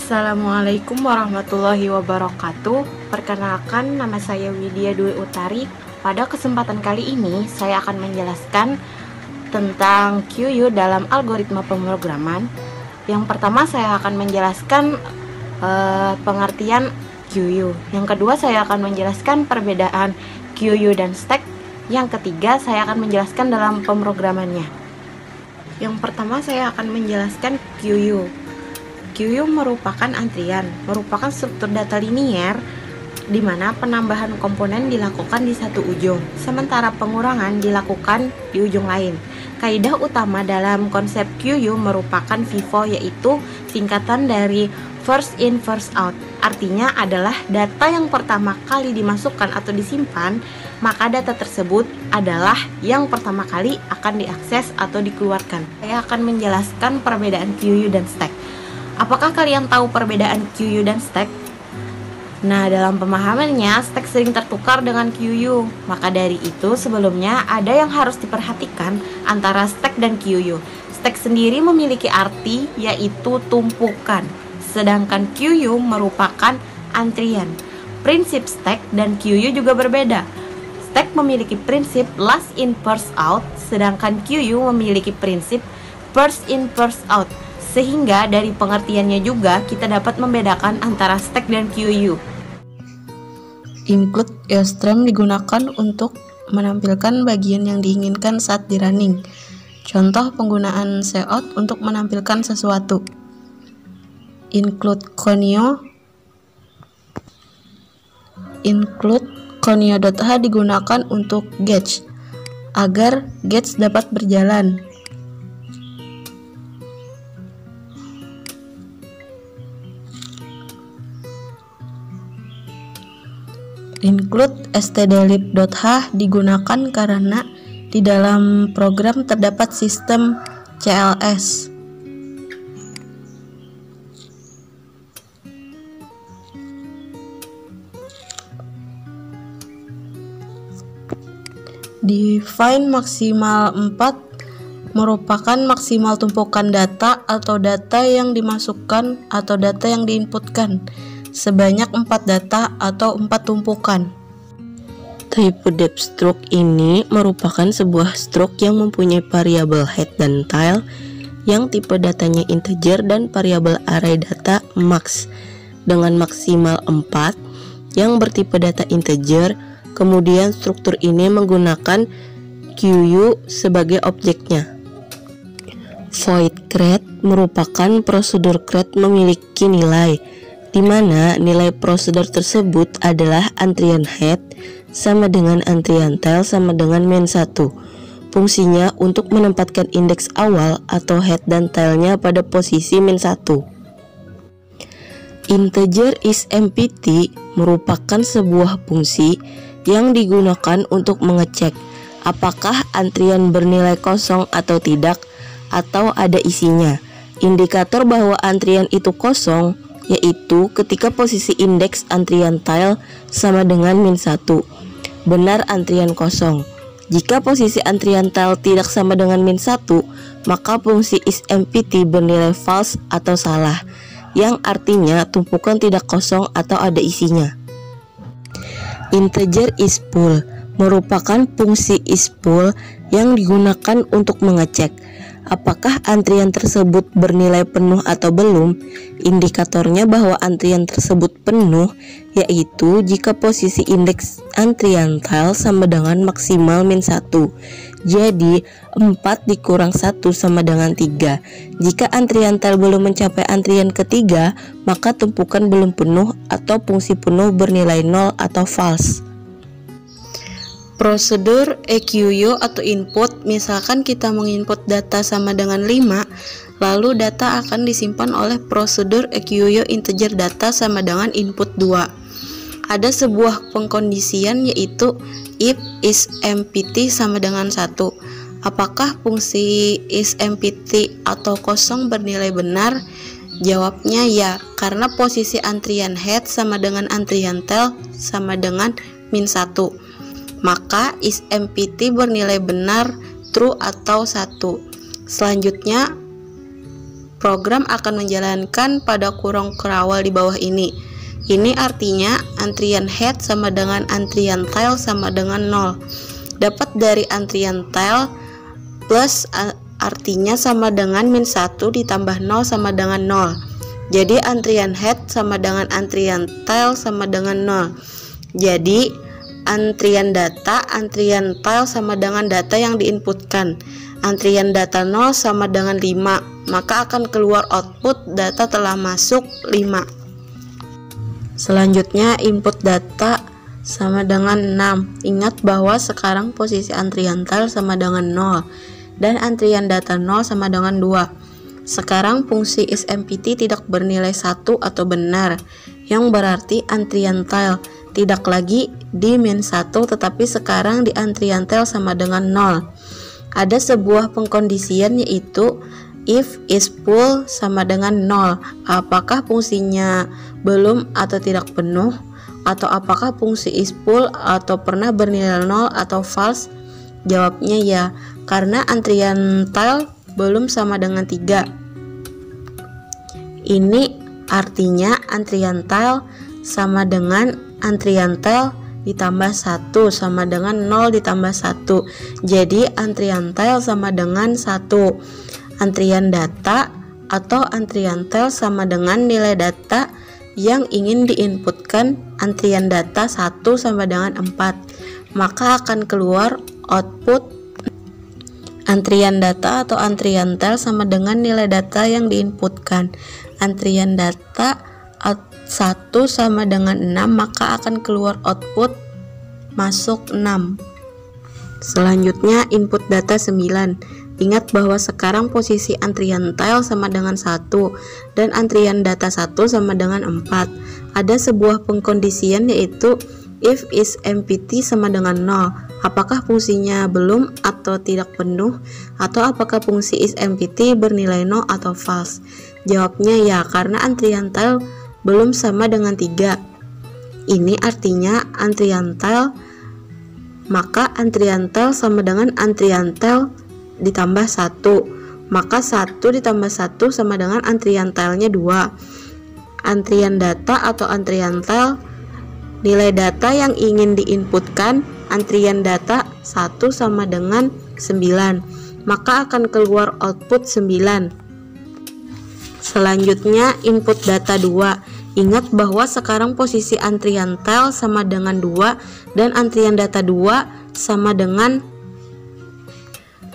Assalamualaikum warahmatullahi wabarakatuh. Perkenalkan, nama saya Widya Dwi Utari. Pada kesempatan kali ini saya akan menjelaskan tentang QU dalam algoritma pemrograman. Yang pertama saya akan menjelaskan pengertian QU. Yang kedua saya akan menjelaskan perbedaan QU dan stack. Yang ketiga saya akan menjelaskan dalam pemrogramannya. Yang pertama saya akan menjelaskan QU. QU merupakan antrian, merupakan struktur data linier di mana penambahan komponen dilakukan di satu ujung, sementara pengurangan dilakukan di ujung lain. Kaidah utama dalam konsep QU merupakan FIFO, yaitu singkatan dari first in first out. Artinya adalah data yang pertama kali dimasukkan atau disimpan, maka data tersebut adalah yang pertama kali akan diakses atau dikeluarkan. Saya akan menjelaskan perbedaan QU dan stack. Apakah kalian tahu perbedaan QU dan stack? Nah, dalam pemahamannya, stack sering tertukar dengan QU. Maka dari itu, sebelumnya ada yang harus diperhatikan antara stack dan QU. Stack sendiri memiliki arti, yaitu tumpukan. Sedangkan QU merupakan antrian. Prinsip stack dan QU juga berbeda. Stack memiliki prinsip last in first out, sedangkan QU memiliki prinsip first in first out. Sehingga dari pengertiannya juga kita dapat membedakan antara stack dan QU. Include EOSTREM digunakan untuk menampilkan bagian yang diinginkan saat di running. Contoh penggunaan cout untuk menampilkan sesuatu. Include conio.h digunakan untuk gauge agar gauge dapat berjalan. Include stdlib.h digunakan karena di dalam program terdapat sistem CLS. Define maksimal 4 merupakan maksimal tumpukan data atau data yang dimasukkan atau data yang diinputkan sebanyak 4 data atau 4 tumpukan. Type depth struct ini merupakan sebuah struct yang mempunyai variabel head dan tail yang tipe datanya integer dan variabel array data max dengan maksimal 4 yang bertipe data integer. Kemudian struktur ini menggunakan QU sebagai objeknya. Void create merupakan prosedur create memiliki nilai di mana nilai prosedur tersebut adalah antrian head sama dengan antrian tail sama dengan min1. Fungsinya untuk menempatkan indeks awal atau head dan tailnya pada posisi min1. Integer is empty merupakan sebuah fungsi yang digunakan untuk mengecek apakah antrian bernilai kosong atau tidak atau ada isinya. Indikator bahwa antrian itu kosong yaitu ketika posisi indeks antrian tail sama dengan min1, benar antrian kosong. Jika posisi antrian tail tidak sama dengan min1, maka fungsi isEmpty bernilai false atau salah, yang artinya tumpukan tidak kosong atau ada isinya. Integer is full merupakan fungsi is full yang digunakan untuk mengecek apakah antrian tersebut bernilai penuh atau belum. Indikatornya bahwa antrian tersebut penuh yaitu jika posisi indeks antrian tail sama dengan maksimal min1. Jadi 4 dikurang 1 sama dengan 3. Jika antrian tail belum mencapai antrian ketiga, maka tumpukan belum penuh atau fungsi penuh bernilai 0 atau false. Prosedur EQU atau input, misalkan kita menginput data sama dengan 5, lalu data akan disimpan oleh prosedur EQU integer data sama dengan input 2. Ada sebuah pengkondisian yaitu if isEmpty sama dengan 1. Apakah fungsi isEmpty atau kosong bernilai benar? Jawabnya ya, karena posisi antrian head sama dengan antrian tail sama dengan min1. Maka isEmpty bernilai benar true atau 1. Selanjutnya program akan menjalankan pada kurung kerawal di bawah ini. Ini artinya antrian head sama dengan antrian tail sama dengan 0. Dapat dari antrian tail plus artinya sama dengan min 1 ditambah 0 sama dengan 0. Jadi antrian head sama dengan antrian tail sama dengan 0. Jadi antrian data, antrian tail sama dengan data yang diinputkan. Antrian data 0 sama dengan 5, maka akan keluar output data telah masuk 5. Selanjutnya input data sama dengan 6. Ingat bahwa sekarang posisi antrian tail sama dengan 0 dan antrian data 0 sama dengan 2. Sekarang fungsi isMpt tidak bernilai 1 atau benar, yang berarti antrian tail tidak lagi di min 1 tetapi sekarang di antrian tail sama dengan 0. Ada sebuah pengkondisian yaitu if is full sama dengan 0. Apakah fungsinya belum atau tidak penuh, atau apakah fungsi is full atau pernah bernilai 0 atau false? Jawabnya ya, karena antrian tail belum sama dengan 3. Ini artinya antrian tail sama dengan antrian tail ditambah 1 sama dengan 0 ditambah 1. Jadi antrian tail sama dengan 1. Antrian data atau antrian tail sama dengan nilai data yang ingin diinputkan. Antrian data 1 sama dengan 4, maka akan keluar output antrian data atau antrian tail sama dengan nilai data yang diinputkan. Antrian data 1 sama dengan 6, maka akan keluar output masuk 6. Selanjutnya input data 9. Ingat bahwa sekarang posisi antrian tail sama dengan 1 dan antrian data 1 sama dengan 4. Ada sebuah pengkondisian yaitu if isMpt sama dengan 0. Apakah fungsinya belum atau tidak penuh, atau apakah fungsi isMpt bernilai 0 atau false? Jawabnya ya, karena antrian tail belum sama dengan 3. Ini artinya antrian tail, maka antrian tail sama dengan antrian tail ditambah 1, maka 1 ditambah 1 sama dengan antrian tailnya 2. Antrian data atau antrian tail, nilai data yang ingin diinputkan. Antrian data 1 sama dengan 9, maka akan keluar output 9. Selanjutnya input data 2. Ingat bahwa sekarang posisi antrian tail sama dengan 2 dan antrian data 2 sama dengan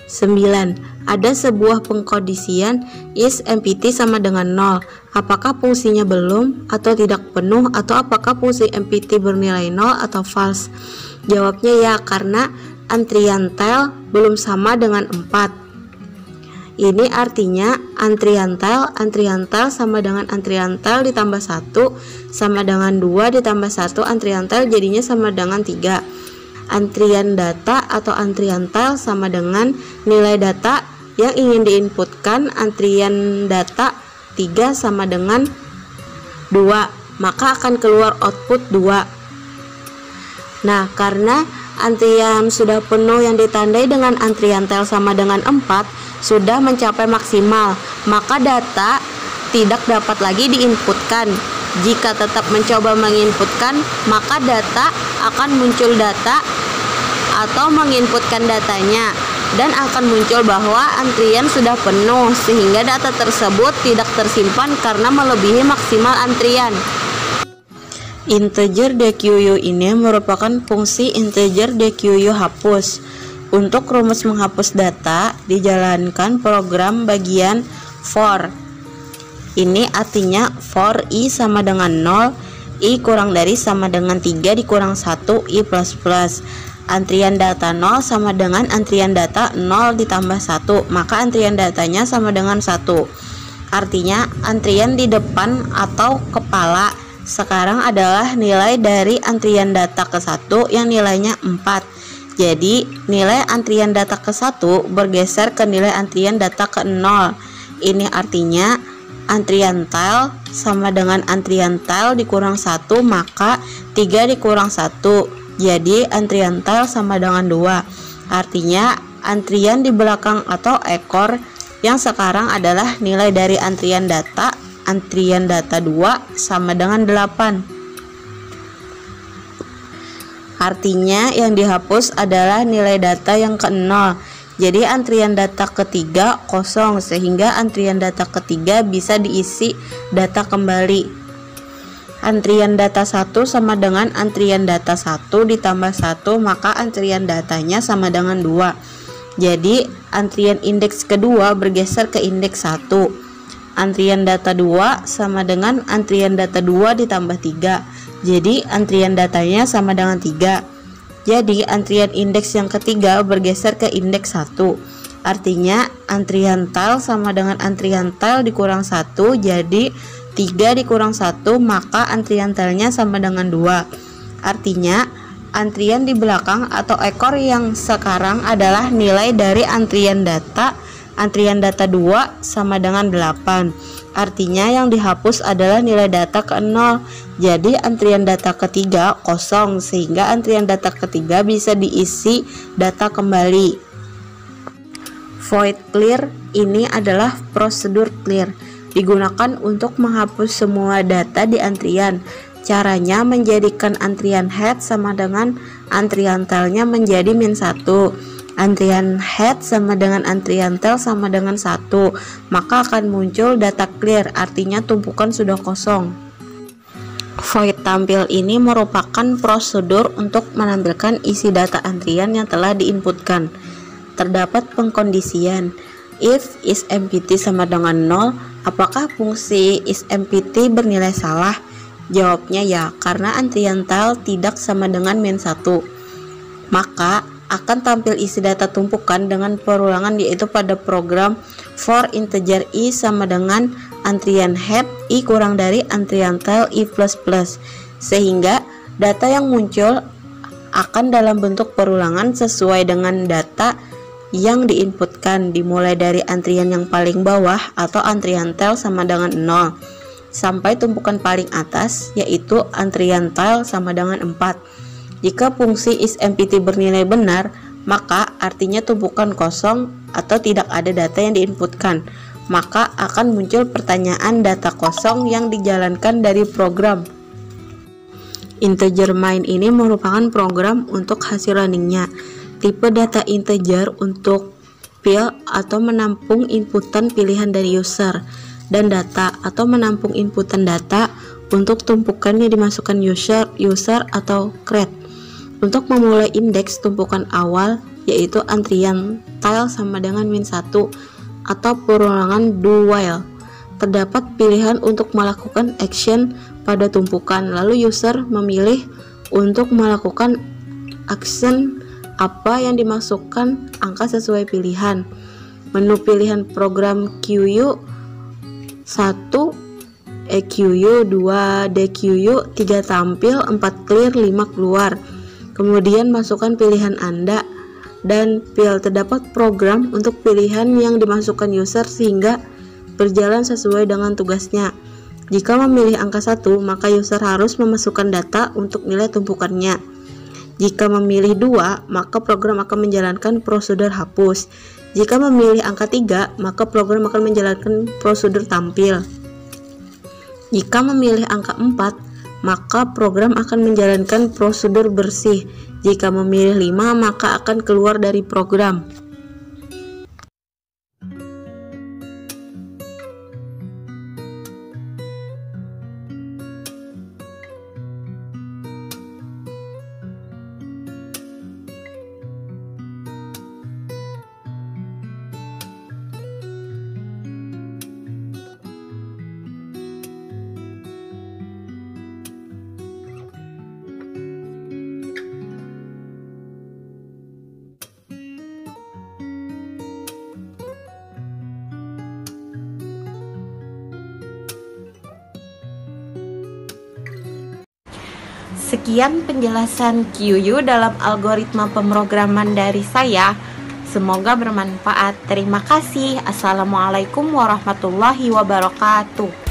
9. Ada sebuah pengkondisian isMpt sama dengan 0. Apakah fungsinya belum atau tidak penuh, atau apakah fungsi MPT bernilai 0 atau false? Jawabnya ya, karena antrian tail belum sama dengan 4. Ini artinya antrian tail sama dengan antrian tail ditambah 1 sama dengan 2 ditambah 1 antrian tail, jadinya sama dengan 3. Antrian data atau antrian tail sama dengan nilai data yang ingin diinputkan. Antrian data 3 sama dengan 2, maka akan keluar output 2. Nah, karena antrian sudah penuh yang ditandai dengan antrian tail sama dengan 4 sudah mencapai maksimal, maka data tidak dapat lagi diinputkan. Jika tetap mencoba menginputkan, maka data akan muncul data atau menginputkan datanya dan akan muncul bahwa antrian sudah penuh, sehingga data tersebut tidak tersimpan karena melebihi maksimal antrian. Integer DQU ini merupakan fungsi integer DQU hapus. Untuk rumus menghapus data dijalankan program bagian for. Ini artinya for i sama dengan 0, i kurang dari sama dengan 3 dikurang 1, i plus plus. Antrian data 0 sama dengan antrian data 0 ditambah 1, maka antrian datanya sama dengan 1. Artinya antrian di depan atau kepala sekarang adalah nilai dari antrian data ke 1 yang nilainya 4. Jadi nilai antrian data ke 1 bergeser ke nilai antrian data ke 0. Ini artinya antrian tail sama dengan antrian tail dikurang 1, maka 3 dikurang 1. Jadi antrian tail sama dengan 2. Artinya antrian di belakang atau ekor Yang sekarang adalah nilai dari antrian data 2 sama dengan 8. Artinya yang dihapus adalah nilai data yang ke-0. Jadi antrian data ketiga kosong, sehingga antrian data ketiga bisa diisi data kembali. Antrian data 1 sama dengan antrian data 1 ditambah 1, maka antrian datanya sama dengan 2. Jadi antrian indeks kedua bergeser ke indeks 1. Antrian data 2 sama dengan antrian data 2 ditambah 3. Jadi antrian datanya sama dengan 3. Jadi antrian indeks yang ketiga bergeser ke indeks 1. Artinya antrian tile sama dengan antrian tile dikurang 1. Jadi 3 dikurang 1, maka antrian tilenya sama dengan 2. Artinya antrian di belakang atau ekor yang sekarang adalah nilai dari antrian data 2 sama dengan 8. Artinya yang dihapus adalah nilai data ke-0. Jadi antrian data ketiga kosong, sehingga antrian data ketiga bisa diisi data kembali. Void clear ini adalah prosedur clear, digunakan untuk menghapus semua data di antrian. Caranya menjadikan antrian head sama dengan antrian tailnya menjadi -1. Antrian head sama dengan antrian tail sama dengan 1, maka akan muncul data clear, artinya tumpukan sudah kosong. Void tampil ini merupakan prosedur untuk menampilkan isi data antrian yang telah diinputkan. Terdapat pengkondisian. If isMpt sama dengan 0, apakah fungsi isMpt bernilai salah? Jawabnya ya, karena antrian tail tidak sama dengan -1. Maka akan tampil isi data tumpukan dengan perulangan, yaitu pada program for integer i sama dengan antrian head i kurang dari antrian tail i plus plus, sehingga data yang muncul akan dalam bentuk perulangan sesuai dengan data yang diinputkan, dimulai dari antrian yang paling bawah atau antrian tail sama dengan 0 sampai tumpukan paling atas, yaitu antrian tail sama dengan 4. Jika fungsi isMpt bernilai benar, maka artinya tumpukan kosong atau tidak ada data yang diinputkan. Maka akan muncul pertanyaan data kosong yang dijalankan dari program. Integer main ini merupakan program untuk hasil runningnya. Tipe data integer untuk fill atau menampung inputan pilihan dari user, dan data atau menampung inputan data untuk tumpukan yang dimasukkan user atau create. Untuk memulai indeks tumpukan awal, yaitu antrian tile sama dengan -1 atau perulangan do while. Terdapat pilihan untuk melakukan action pada tumpukan, lalu user memilih untuk melakukan action apa yang dimasukkan angka sesuai pilihan. Menu pilihan program QU 1 EQU, 2 DQU, 3 tampil, 4 clear, 5 keluar. Kemudian masukkan pilihan Anda dan fill. Terdapat program untuk pilihan yang dimasukkan user sehingga berjalan sesuai dengan tugasnya. Jika memilih angka 1, maka user harus memasukkan data untuk nilai tumpukannya. Jika memilih 2, maka program akan menjalankan prosedur hapus. Jika memilih angka 3, maka program akan menjalankan prosedur tampil. Jika memilih angka 4, maka program akan menjalankan prosedur bersih. Jika memilih 5, maka akan keluar dari program. Sekian penjelasan QU dalam algoritma pemrograman dari saya. Semoga bermanfaat. Terima kasih. Assalamualaikum warahmatullahi wabarakatuh.